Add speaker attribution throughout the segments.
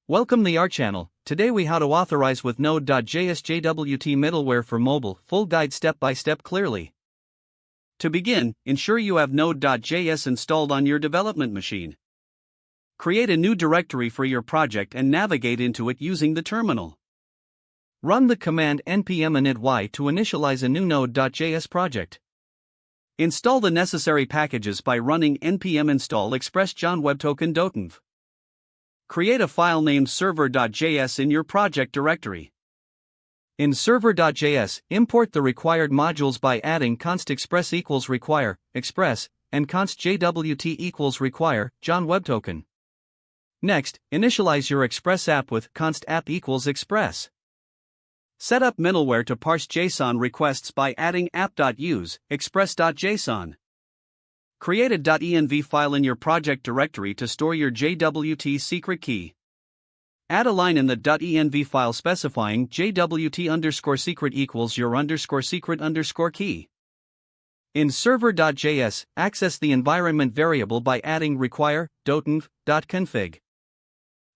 Speaker 1: Welcome to our channel. Today we how to authorize with Node.js JWT middleware for mobile. Full guide step by step clearly. To begin, ensure you have Node.js installed on your development machine. Create a new directory for your project and navigate into it using the terminal. Run the command npm init to initialize a new Node.js project. Install the necessary packages by running npm install express JSON Web Tokens. Create a file named server.js in your project directory. In server.js, import the required modules by adding const express equals require express and const JWT equals require JSON Web Token. Next, initialize your express app with const app equals express. Set up middleware to parse JSON requests by adding app.use express.json. Create a .env file in your project directory to store your JWT secret key. Add a line in the .env file specifying JWT_secret equals your _secret_ key. In server.js, access the environment variable by adding require.env.config.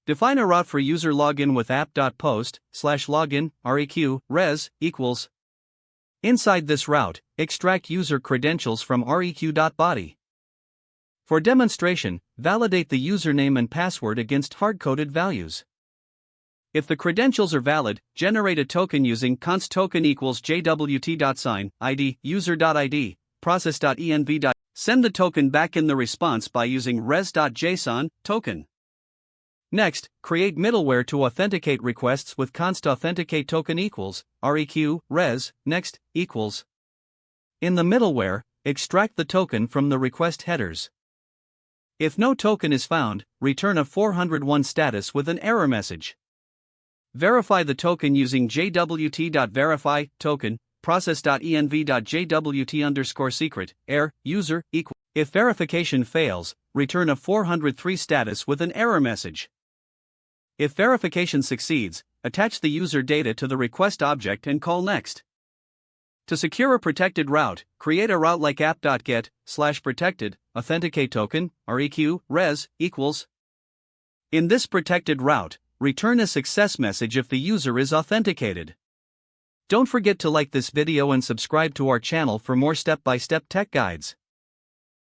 Speaker 1: Define a route for user login with app.post/login req res equals. Inside this route, extract user credentials from req.body. For demonstration, validate the username and password against hard-coded values. If the credentials are valid, generate a token using const token equals jwt.sign id user.id process.env. Send the token back in the response by using res.json token. Next, create middleware to authenticate requests with const authenticate token equals req res next equals. In the middleware, extract the token from the request headers. If no token is found, return a 401 status with an error message. Verify the token using jwt.verify token process.env.jwt_secret error user equal. If verification fails, return a 403 status with an error message. If verification succeeds, attach the user data to the request object and call next. To secure a protected route, create a route like app.get/protected authenticate token req res equals. In this protected route, return a success message if the user is authenticated. Don't forget to like this video and subscribe to our channel for more step-by-step tech guides.